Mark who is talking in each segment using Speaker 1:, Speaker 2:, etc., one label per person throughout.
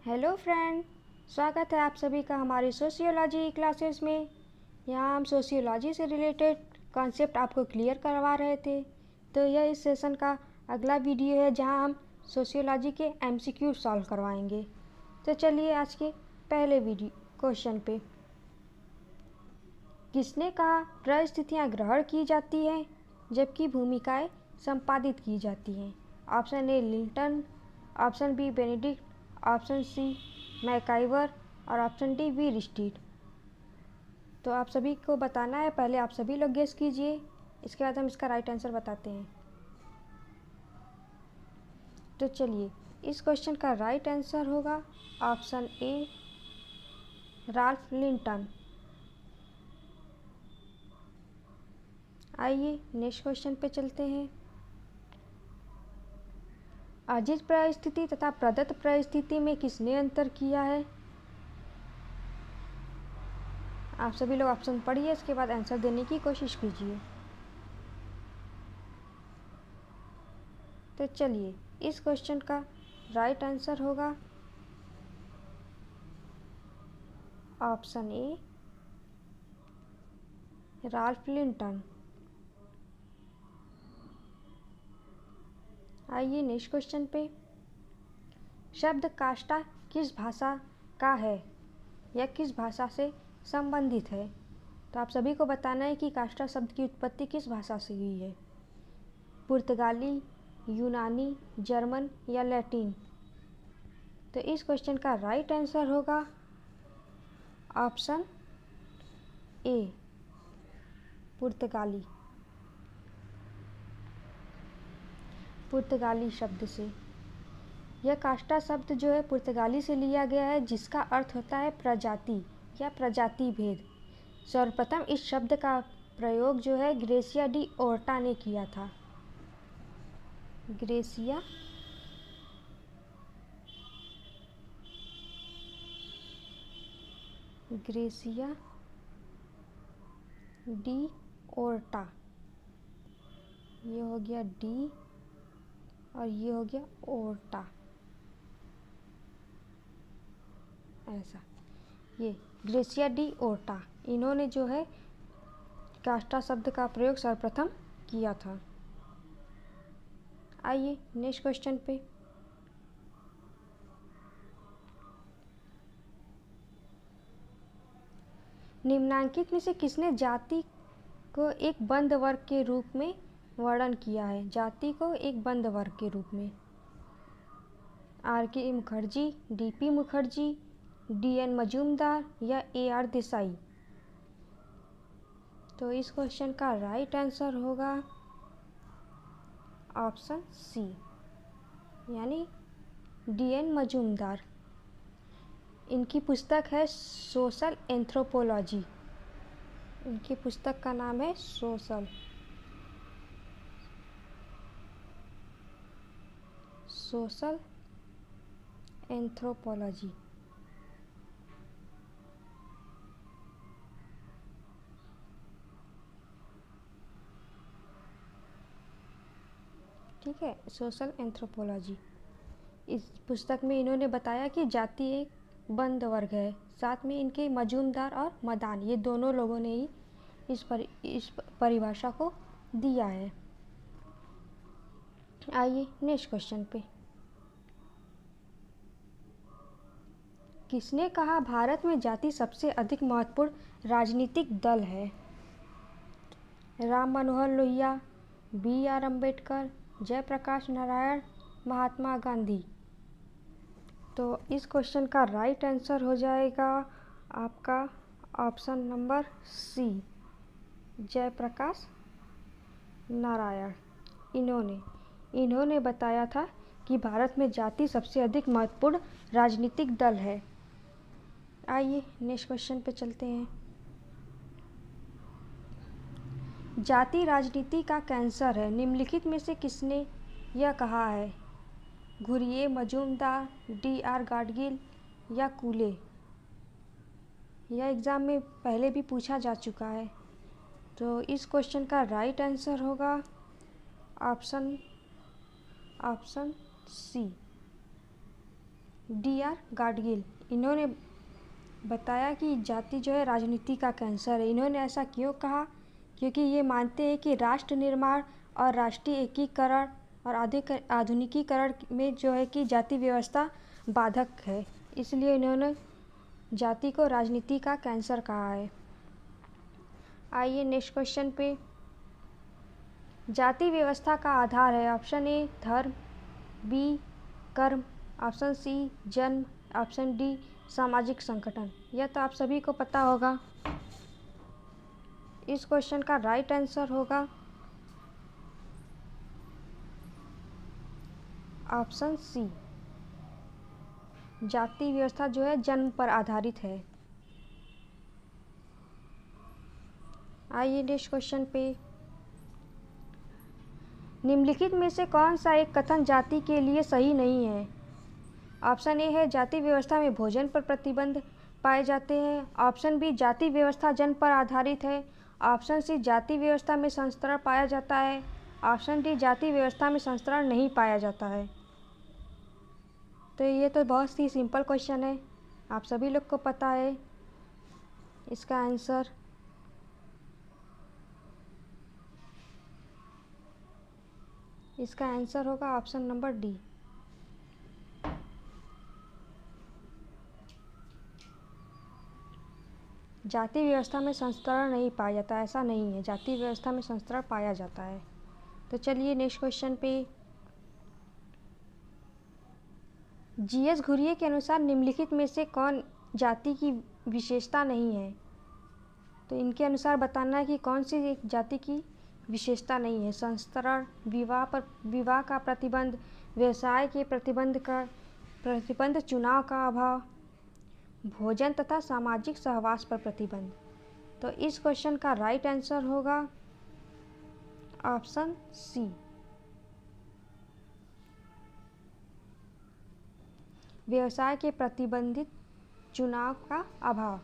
Speaker 1: Hello friend, स्वागत है आप सभी का हमारी सोशियोलॉजी क्लासेस में। यहाँ हम सोशियोलॉजी से रिलेटेड कॉन्सेप्ट आपको क्लियर करवा रहे थे। तो यह इस सेशन का अगला वीडियो है जहाँ हम सोशियोलॉजी के एमसीक्यू सॉल्व करवाएंगे। तो चलिए आज के पहले वीडियो क्वेश्चन पे। किसने कहा परिस्थितियाँ ग्रहण की जाती हैं जबकि भूमिकाएँ संपादित की जाती हैं? Option A Linton, option B Benedict, option C MacIver और ऑप्शन डी वी स्ट्रीट। तो आप सभी को बताना है, पहले आप सभी लोग गेस कीजिए, इसके बाद हम इसका राइट आंसर बताते हैं। तो चलिए, इस क्वेश्चन का राइट आंसर होगा ऑप्शन ए राल्फ लिंटन। आइए नेक्स्ट क्वेश्चन पे चलते हैं। अजीज परिस्थिति तथा प्रदत्त परिस्थिति में किसने अंतर किया है? आप सभी लोग ऑप्शन पढ़िए, इसके बाद आंसर देने की कोशिश कीजिए। तो चलिए, इस क्वेश्चन का राइट आंसर होगा ऑप्शन ए राल्फ लिंटन। आइए नेक्स्ट क्वेश्चन पे। शब्द काष्ठा किस भाषा का है या किस भाषा से संबंधित है? तो आप सभी को बताना है कि काष्ठा शब्द की उत्पत्ति किस भाषा से हुई है। पुर्तगाली, यूनानी, जर्मन या लैटिन? तो इस क्वेश्चन का राइट आंसर होगा ऑप्शन ए पुर्तगाली। पुर्तगाली शब्द से। यह काष्ठा शब्द जो है पुर्तगाली से लिया गया है, जिसका अर्थ होता है प्रजाति या प्रजाति भेद। सर्वप्रथम इस शब्द का प्रयोग जो है ग्रेसिया डी ओर्टा ने किया था। Gratia D aorta. ये हो गया डी और ये हो गया ओर्टा, ऐसा। ये ग्रेसिया डी ओर्टा, इन्होंने जो है काष्ठा शब्द का प्रयोग सर्वप्रथम किया था। आइए नेक्स्ट क्वेश्चन पे। निम्नांकित में से किसने जाति को एक बंद वर्ग के रूप में वर्णन किया है? जाति को एक बंद वर्ग के रूप में। R K Mukherjee, D P Mukherjee, D N Majumdar या ए आर देसाई? तो इस क्वेश्चन का राइट आंसर होगा ऑप्शन सी, यानी डी एन मजूमदार। इनकी पुस्तक है सोशल एंथ्रोपोलॉजी। इनकी पुस्तक का नाम है सोशल एंथ्रोपोलॉजी। ठीक है, सोशल एंथ्रोपोलॉजी। इस पुस्तक में इन्होंने बताया कि जाति एक बंद वर्ग है, साथ में इनके मजूमदार और मदान, ये दोनों लोगों ने ही इस परिभाषा को दिया है। आइए नेक्स्ट क्वेश्चन पे। किसने कहा भारत में जाति सबसे अधिक महत्वपूर्ण राजनीतिक दल है? Ram Manohar Lohia, B R Ambedkar, Jayaprakash Narayan, Mahatma Gandhi? तो इस क्वेश्चन का राइट आंसर हो जाएगा आपका option number C, Jayaprakash Narayan. इन्होंने बताया था कि भारत में जाति सबसे अधिक महत्वपूर्ण राजनीतिक दल है। आइए नेक्स्ट क्वेश्चन पे चलते हैं। जाति राजनीति का कैंसर है, निम्नलिखित में से किसने यह कहा है? घुरिये, मजूमदार, डी आर गाडगिल या कूले? यह एग्ज़ाम में पहले भी पूछा जा चुका है। तो इस क्वेश्चन का राइट आंसर होगा ऑप्शन सी, DR गाडगिल। इन्होंने बताया कि जाति जो है राजनीति का कैंसर है। इन्होंने ऐसा क्यों कहा? क्योंकि ये मानते हैं कि राष्ट्र निर्माण और राष्ट्रीय एकीकरण और आधुनिकीकरण में जो है कि जाति व्यवस्था बाधक है, इसलिए इन्होंने जाति को राजनीति का कैंसर कहा है। आइए नेक्स्ट क्वेश्चन पे। जाति व्यवस्था का आधार है। ऑप्शन ए धर्म, बी कर्म, ऑप्शन सी जन्म, ऑप्शन डी सामाजिक संगठन। यह तो आप सभी को पता होगा। इस क्वेश्चन का राइट आंसर होगा ऑप्शन सी। जाति व्यवस्था जो है जन्म पर आधारित है। आइए नेक्स्ट क्वेश्चन पे। निम्नलिखित में से कौन सा एक कथन जाति के लिए सही नहीं है? ऑप्शन ए है जाति व्यवस्था में भोजन पर प्रतिबंध पाए जाते हैं। ऑप्शन बी जाति व्यवस्था जन्म पर आधारित है। ऑप्शन सी जाति व्यवस्था में संस्तरण पाया जाता है। ऑप्शन डी जाति व्यवस्था में संस्तरण नहीं पाया जाता है। तो ये तो बहुत ही सिंपल क्वेश्चन है, आप सभी लोग को पता है इसका आंसर। इसका आंसर होगा ऑप्शन नंबर डी। जाति व्यवस्था में संस्तरण नहीं पाया जाता, ऐसा नहीं है, जाति व्यवस्था में संस्तरण पाया जाता है। तो चलिए नेक्स्ट क्वेश्चन पे। जीएस घुरिये के अनुसार निम्नलिखित में से कौन जाति की विशेषता नहीं है? तो इनके अनुसार बताना है कि कौन सी एक जाति की विशेषता नहीं है। संस्तरण, विवाह का प्रतिबंध, व्यवसाय के प्रतिबंध, चुनाव का अभाव, भोजन तथा सामाजिक सहवास पर प्रतिबंध। तो इस क्वेश्चन का राइट आंसर होगा ऑप्शन सी। व्यवसाय के प्रतिबंधित, चुनाव का अभाव।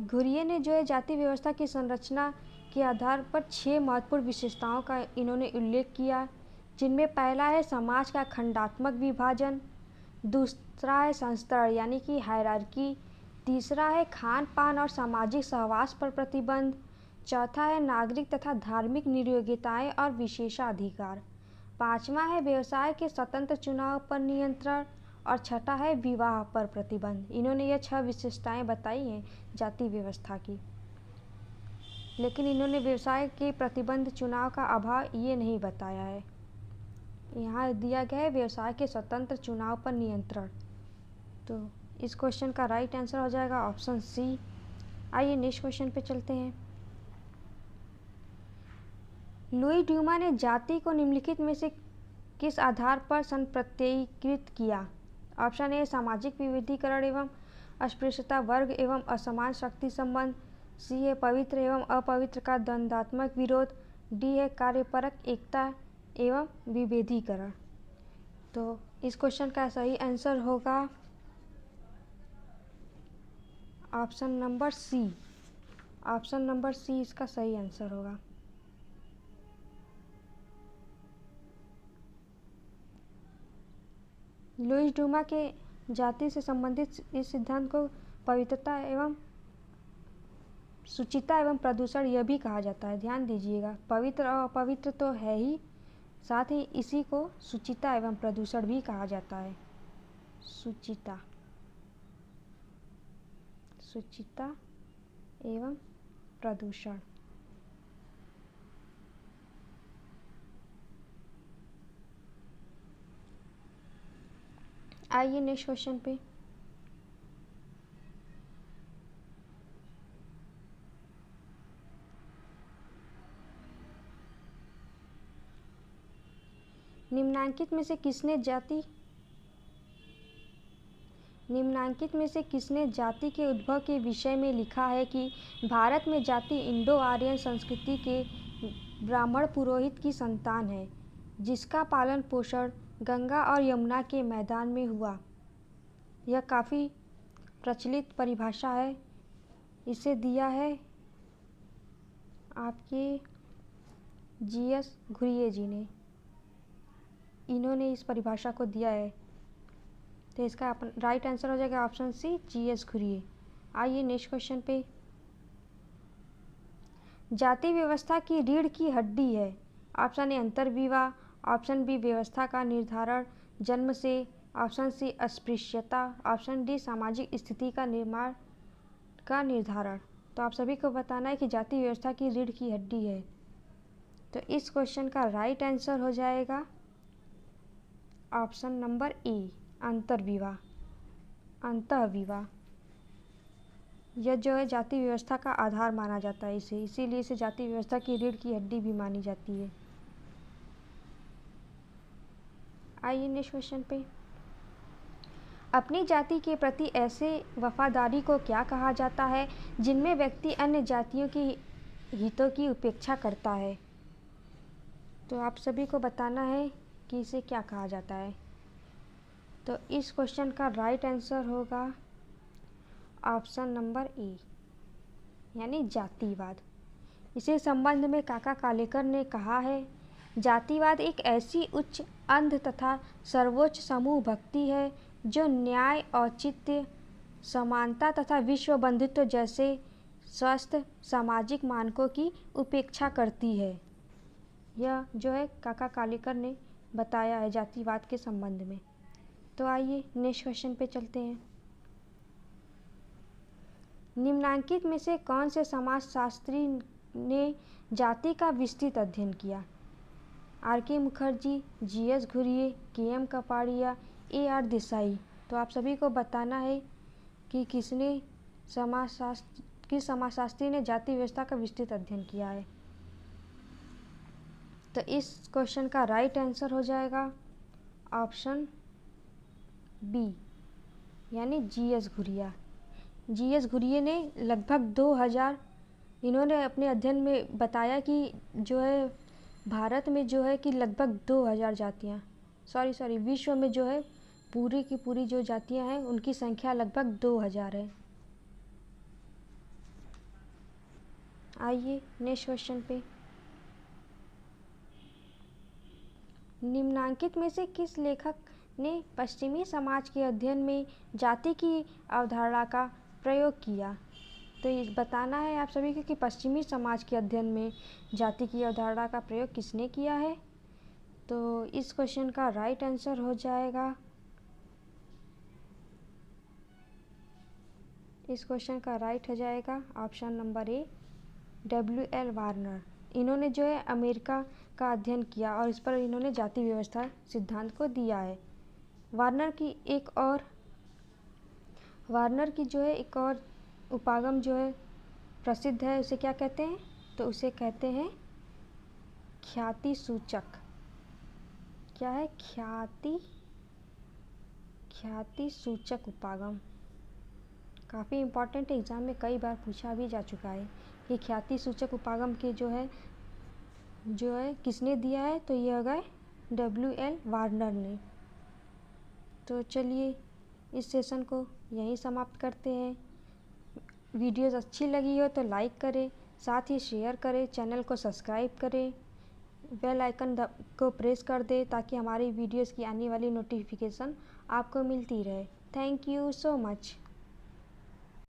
Speaker 1: घुरिये ने जो है जाति व्यवस्था की संरचना के आधार पर 6 महत्वपूर्ण विशेषताओं का इन्होंने उल्लेख किया, जिनमें पहला है समाज का खंडात्मक विभाजन, दूसरा है संस्तरण यानी कि हायरार्की, तीसरा है खान पान और सामाजिक सहवास पर प्रतिबंध, चौथा है नागरिक तथा धार्मिक नियोग्यताएं और विशेषाधिकार, पांचवा है व्यवसाय के स्वतंत्र चुनाव पर नियंत्रण और छठा है विवाह पर प्रतिबंध। इन्होंने ये 6 विशेषताएं बताई हैं जाति व्यवस्था की, लेकिन इन्होंने व्यवसाय के प्रतिबंध, चुनाव का अभाव ये नहीं बताया है। यहाँ दिया गया है व्यवसाय के स्वतंत्र चुनाव पर नियंत्रण। तो इस क्वेश्चन का राइट आंसर हो जाएगा ऑप्शन सी। आइए नेक्स्ट क्वेश्चन पे चलते हैं। लुई ड्यूमा ने जाति को निम्नलिखित में से किस आधार पर संप्रत्ययीकृत किया? ऑप्शन ए सामाजिक विविधीकरण एवं अस्पृश्यता, वर्ग एवं असमान शक्ति संबंध, सी है पवित्र एवं अपवित्र का द्वंद्वात्मक विरोध, डी है कार्यपरक एकता एवं विभेदीकरण। तो इस क्वेश्चन का सही आंसर होगा option number C. Option number C इसका सही आंसर होगा। लुईस ड्यूमा के जाति से संबंधित इस सिद्धांत को पवित्रता एवं शुचिता एवं प्रदूषण यह भी कहा जाता है। ध्यान दीजिएगा, पवित्र और अपवित्र तो है ही, साथ ही इसी को शुचिता एवं प्रदूषण भी कहा जाता है। शुचिता एवं प्रदूषण। आइए नेक्स्ट क्वेश्चन पे। निम्नांकित में से किसने जाति के उद्भव के विषय में लिखा है कि भारत में जाति इंडो आर्यन संस्कृति के ब्राह्मण पुरोहित की संतान है, जिसका पालन पोषण गंगा और यमुना के मैदान में हुआ। यह काफ़ी प्रचलित परिभाषा है। इसे दिया है आपके जीएस घुरिये जी ने। इन्होंने इस परिभाषा को दिया है। तो इसका राइट आंसर हो जाएगा ऑप्शन सी, जीएस घुरिए। आइए नेक्स्ट क्वेश्चन पे। जाति व्यवस्था की रीढ़ की हड्डी है। ऑप्शन ए अंतर्विवाह, ऑप्शन बी व्यवस्था का निर्धारण जन्म से, ऑप्शन सी अस्पृश्यता, ऑप्शन डी सामाजिक स्थिति का निर्धारण। तो आप सभी को बताना है कि जाति व्यवस्था की रीढ़ की हड्डी है। तो इस क्वेश्चन का राइट आंसर हो जाएगा ऑप्शन नंबर ए, अंतर्विवाह, अंतःविवाह। यह जो है जाति व्यवस्था का आधार माना जाता है इसीलिए इसे जाति व्यवस्था की रीढ़ की हड्डी भी मानी जाती है। आइए नेक्स्ट क्वेश्चन पे। अपनी जाति के प्रति ऐसे वफादारी को क्या कहा जाता है जिनमें व्यक्ति अन्य जातियों के हितों की उपेक्षा करता है। तो आप सभी को बताना है कि इसे क्या कहा जाता है। तो इस क्वेश्चन का राइट आंसर होगा ऑप्शन नंबर ए, यानी जातिवाद। इसे संबंध में काका कालेकर ने कहा है, जातिवाद एक ऐसी उच्च, अंध तथा सर्वोच्च समूह भक्ति है जो न्याय, औचित्य, समानता तथा विश्व बंधुत्व जैसे स्वस्थ सामाजिक मानकों की उपेक्षा करती है। यह जो है काका कालेकर ने बताया है जातिवाद के संबंध में। तो आइए नेक्स्ट क्वेश्चन पे चलते हैं। निम्नांकित में से कौन से समाजशास्त्री ने जाति का विस्तृत अध्ययन किया। R K. Mukherjee, G S. Ghurye, K M. Kapadia, A R. Desai. तो आप सभी को बताना है कि किस समाजशास्त्री ने जाति व्यवस्था का विस्तृत अध्ययन किया है। तो इस क्वेश्चन का राइट आंसर हो जाएगा ऑप्शन बी, यानी जी.एस. घुरिया। जी.एस. घुरिये ने लगभग 2000 इन्होंने अपने अध्ययन में बताया कि जो है भारत में जो है कि लगभग 2000 जातियाँ विश्व में जो है पूरी की पूरी जो जातियाँ हैं उनकी संख्या लगभग 2000 है। आइए नेक्स्ट क्वेश्चन पे। निम्नांकित में से किस लेखक ने पश्चिमी समाज के अध्ययन में जाति की अवधारणा का प्रयोग किया। तो ये बताना है आप सभी को कि पश्चिमी समाज के अध्ययन में जाति की अवधारणा का प्रयोग किसने किया है। तो इस क्वेश्चन का राइट आंसर हो जाएगा ऑप्शन नंबर ए, डब्ल्यू.एल. वार्नर। इन्होंने जो है अमेरिका का अध्ययन किया और इस पर इन्होंने जाति व्यवस्था सिद्धांत को दिया है। वार्नर की जो है एक और उपागम जो है प्रसिद्ध है, उसे क्या कहते हैं। तो उसे कहते हैं ख्याति सूचक। क्या है? ख्याति सूचक उपागम। काफ़ी इम्पॉर्टेंट है, एग्ज़ाम में कई बार पूछा भी जा चुका है कि ख्याति सूचक उपागम के जो है किसने दिया है। तो ये होगा डब्ल्यू.एल. वार्नर ने। तो चलिए इस सेशन को यहीं समाप्त करते हैं। वीडियोज़ अच्छी लगी हो तो लाइक करें, साथ ही शेयर करें, चैनल को सब्सक्राइब करें, बेल आइकन को प्रेस कर दें ताकि हमारी वीडियोज़ की आने वाली नोटिफिकेशन आपको मिलती रहे। Thank you so much.